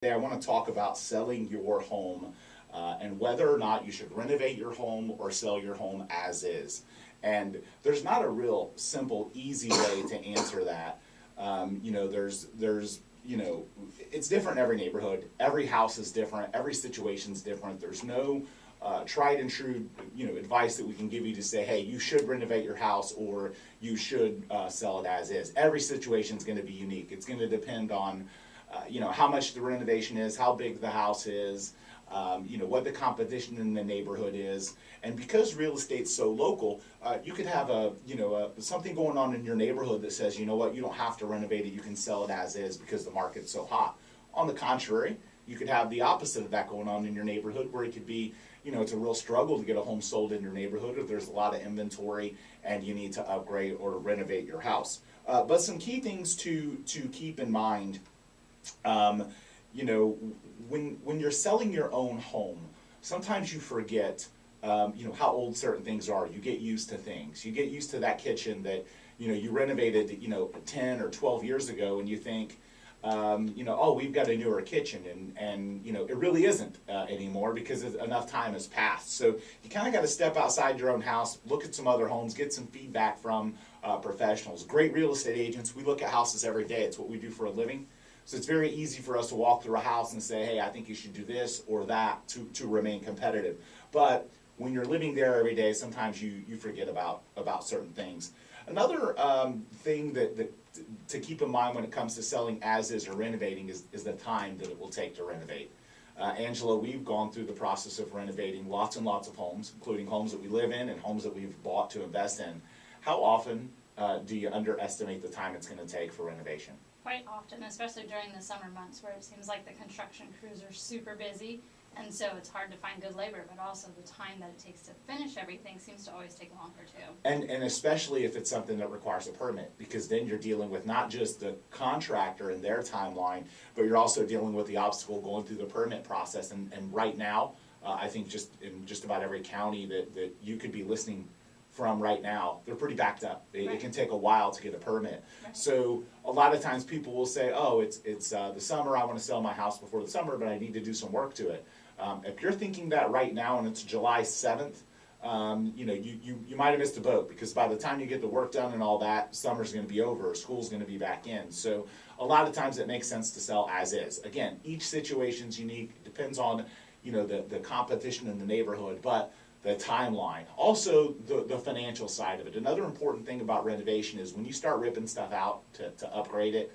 Today I want to talk about selling your home and whether or not you should renovate your home or sell your home as is. And there's not a real simple, easy way to answer that. It's different in every neighborhood. Every house is different. Every situation's different. There's no tried and true, advice that we can give you to say, hey, you should renovate your house or you should sell it as is. Every situation's going to be unique. It's going to depend on how much the renovation is, how big the house is, what the competition in the neighborhood is. And because real estate's so local, you could have something going on in your neighborhood that says, you know what, you don't have to renovate it, you can sell it as is because the market's so hot. On the contrary, you could have the opposite of that going on in your neighborhood where it could be, it's a real struggle to get a home sold in your neighborhood, or there's a lot of inventory and you need to upgrade or renovate your house. But some key things to keep in mind. When you're selling your own home, sometimes you forget, how old certain things are. You get used to things. You get used to that kitchen that, you renovated, 10 or 12 years ago, and you think, oh, we've got a newer kitchen, and it really isn't anymore because enough time has passed. So you kind of got to step outside your own house, look at some other homes, get some feedback from professionals. Great real estate agents, we look at houses every day. It's what we do for a living. So it's very easy for us to walk through a house and say, hey, I think you should do this or that to remain competitive. But when you're living there every day, sometimes you forget about certain things. Another thing that to keep in mind when it comes to selling as is or renovating is the time that it will take to renovate. Angela, we've gone through the process of renovating lots and lots of homes, including homes that we live in and homes that we've bought to invest in. How often do you underestimate the time it's going to take for renovation? Quite often, especially during the summer months where it seems like the construction crews are super busy, and so it's hard to find good labor, but also the time that it takes to finish everything seems to always take longer too. And especially if it's something that requires a permit, because then you're dealing with not just the contractor and their timeline, but you're also dealing with the obstacle going through the permit process. And right now, I think just in just about every county that you could be listening from right now, they're pretty backed up. It can take a while to get a permit. Right. So a lot of times people will say, oh, it's the summer, I want to sell my house before the summer, but I need to do some work to it. If you're thinking that right now and it's July 7th, you might have missed a boat, because by the time you get the work done and all that, summer's going to be over, school's going to be back in. So a lot of times it makes sense to sell as is. Again, each situation's unique. It depends on the competition in the neighborhood, but the timeline. Also, the financial side of it. Another important thing about renovation is when you start ripping stuff out to upgrade it,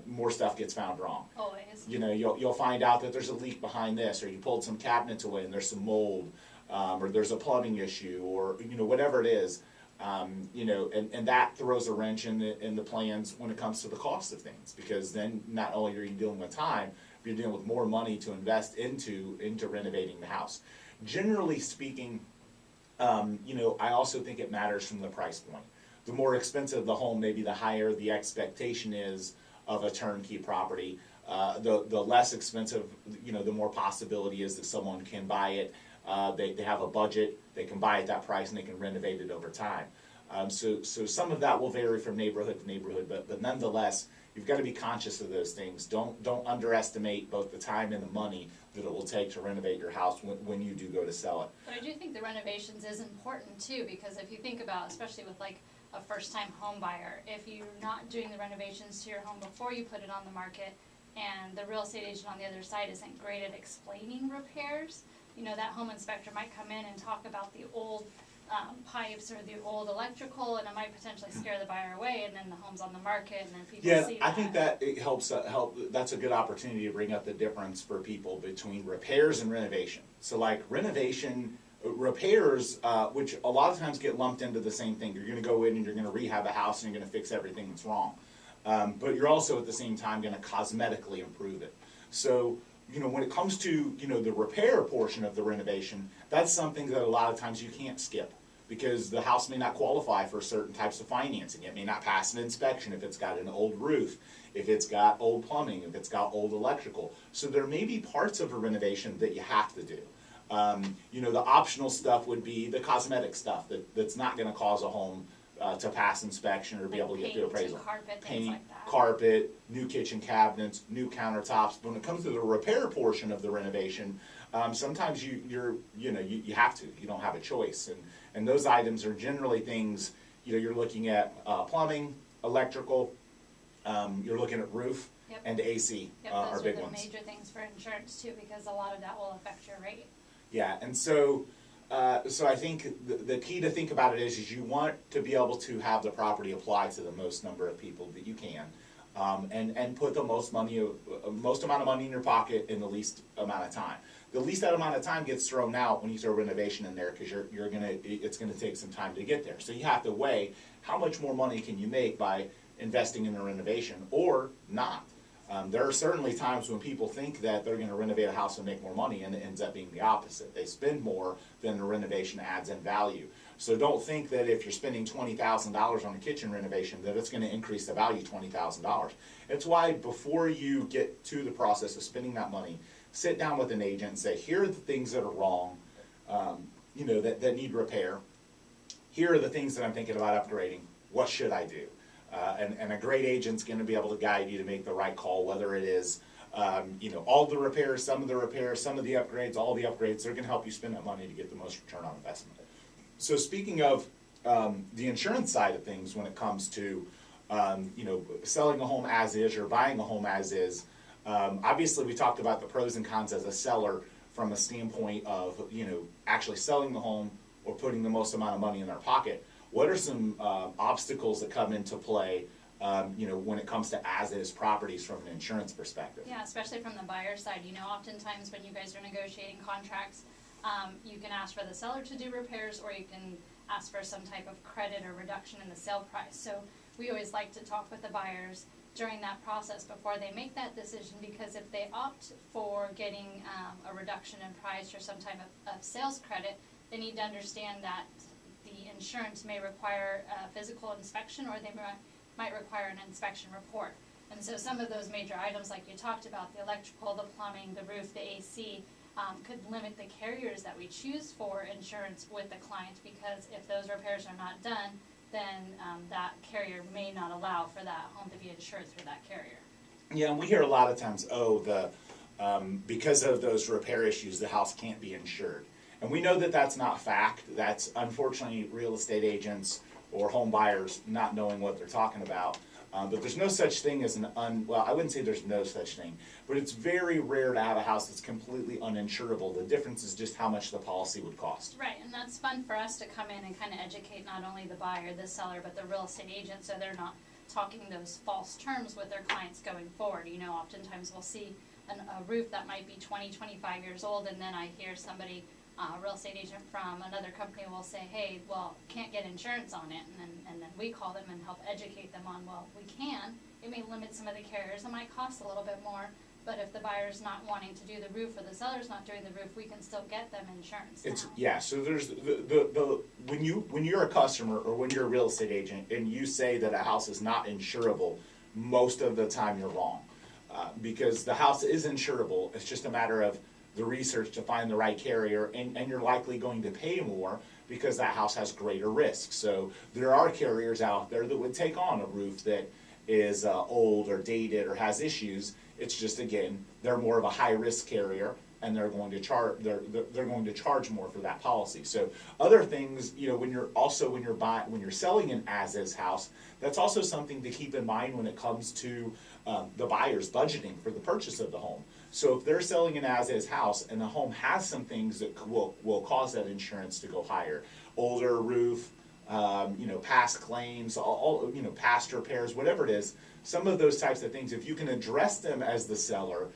more stuff gets found wrong. Always. You'll find out that there's a leak behind this, or you pulled some cabinets away and there's some mold, or there's a plumbing issue, or whatever it is. And that throws a wrench in the plans when it comes to the cost of things, because then not only are you dealing with time, but you're dealing with more money to invest into renovating the house. Generally speaking, I also think it matters from the price point. The more expensive the home, maybe the higher the expectation is of a turnkey property. The less expensive, the more possibility is that someone can buy it. They have a budget, they can buy at that price, and they can renovate it over time. So some of that will vary from neighborhood to neighborhood, but nonetheless, you've got to be conscious of those things. Don't underestimate both the time and the money that it will take to renovate your house when you do go to sell it. But I do think the renovations is important too, because if you think about, especially with like a first-time home buyer, if you're not doing the renovations to your home before you put it on the market, and the real estate agent on the other side isn't great at explaining repairs, that home inspector might come in and talk about the old pipes or the old electrical, and it might potentially scare the buyer away, and then the home's on the market, and then people see that. I think that it helps. That's a good opportunity to bring up the difference for people between repairs and renovation. So like repairs, which a lot of times get lumped into the same thing. You're going to go in and you're going to rehab a house and you're going to fix everything that's wrong. But you're also at the same time going to cosmetically improve it. So when it comes to the repair portion of the renovation, that's something that a lot of times you can't skip, because the house may not qualify for certain types of financing. It may not pass an inspection if it's got an old roof, if it's got old plumbing, if it's got old electrical. So there may be parts of a renovation that you have to do. The optional stuff would be the cosmetic stuff that's not going to cause a home to pass inspection or be able to get through Paint, appraisal. carpet, things Paint, like that. carpet, new kitchen cabinets, new countertops. But when it comes to the repair portion of the renovation, sometimes you have to. You don't have a choice, and those items are generally things, you're looking at plumbing, electrical, you're looking at roof. Yep. And AC Yep, are those are big the ones. major things for insurance too, because a lot of that will affect your rate. Yeah, and so I think the key to think about it is you want to be able to have the property apply to the most number of people that you can, and put the most amount of money in your pocket in the least amount of time. The least amount of time gets thrown out when you throw renovation in there, because it's gonna take some time to get there. So you have to weigh how much more money can you make by investing in a renovation or not. There are certainly times when people think that they're going to renovate a house and make more money, and it ends up being the opposite. They spend more than the renovation adds in value. So don't think that if you're spending $20,000 on a kitchen renovation that it's going to increase the value $20,000. It's why before you get to the process of spending that money, sit down with an agent and say, here are the things that are wrong, that need repair. Here are the things that I'm thinking about upgrading. What should I do? And a great agent's going to be able to guide you to make the right call, whether it is, all the repairs, some of the upgrades, all the upgrades. They're going to help you spend that money to get the most return on investment. So speaking of the insurance side of things, when it comes to selling a home as is or buying a home as is, obviously we talked about the pros and cons as a seller from a standpoint of actually selling the home or putting the most amount of money in their pocket. What are some obstacles that come into play, when it comes to as-is properties from an insurance perspective? Yeah, especially from the buyer side. Oftentimes when you guys are negotiating contracts, you can ask for the seller to do repairs, or you can ask for some type of credit or reduction in the sale price. So we always like to talk with the buyers during that process before they make that decision, because if they opt for getting a reduction in price or some type of sales credit, they need to understand that the insurance may require a physical inspection, or they might require an inspection report. And so some of those major items, like you talked about, the electrical, the plumbing, the roof, the AC, could limit the carriers that we choose for insurance with the client, because if those repairs are not done, then that carrier may not allow for that home to be insured through that carrier. Yeah, and we hear a lot of times, because of those repair issues, the house can't be insured. And we know that that's not fact. That's unfortunately real estate agents or home buyers not knowing what they're talking about. But there's no such thing as well, I wouldn't say there's no such thing, but it's very rare to have a house that's completely uninsurable. The difference is just how much the policy would cost. Right, and that's fun for us to come in and kind of educate not only the buyer, the seller, but the real estate agent, so they're not talking those false terms with their clients going forward. Oftentimes we'll see a roof that might be 20, 25 years old, and then I hear somebody, a real estate agent from another company will say, hey, well, can't get insurance on it, and then we call them and help educate them on, well, we can. It may limit some of the carriers, it might cost a little bit more, but if the buyer's not wanting to do the roof or the seller's not doing the roof, we can still get them insurance now. So there's when you're a customer or when you're a real estate agent and you say that a house is not insurable, most of the time you're wrong, because the house is insurable. It's just a matter of the research to find the right carrier, and you're likely going to pay more because that house has greater risk. So there are carriers out there that would take on a roof that is old or dated or has issues. It's just, again, they're more of a high risk carrier, and they're going to charge more for that policy. So other things, when you're selling an as-is house, that's also something to keep in mind when it comes to the buyer's budgeting for the purchase of the home. So if they're selling an as-is house and the home has some things that will cause that insurance to go higher, older roof, past claims, all past repairs, whatever it is, some of those types of things, if you can address them as the seller,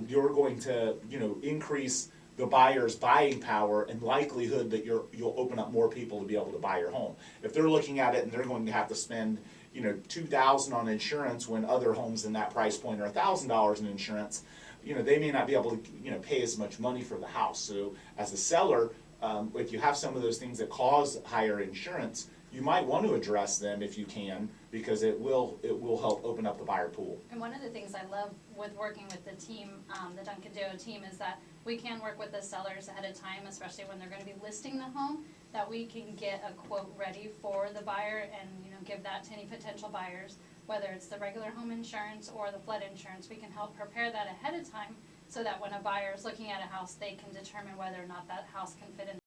you're going to increase the buyer's buying power and likelihood that you'll open up more people to be able to buy your home. If they're looking at it and they're going to have to spend $2,000 on insurance when other homes in that price point are $1,000 in insurance, they may not be able to pay as much money for the house. So as a seller, if you have some of those things that cause higher insurance, you might want to address them if you can because it will help open up the buyer pool. And one of the things I love with working with the team, the Duncan Duo team, is that we can work with the sellers ahead of time, especially when they're going to be listing the home, that we can get a quote ready for the buyer and, you know, give that to any potential buyers, whether it's the regular home insurance or the flood insurance. We can help prepare that ahead of time so that when a buyer is looking at a house, they can determine whether or not that house can fit in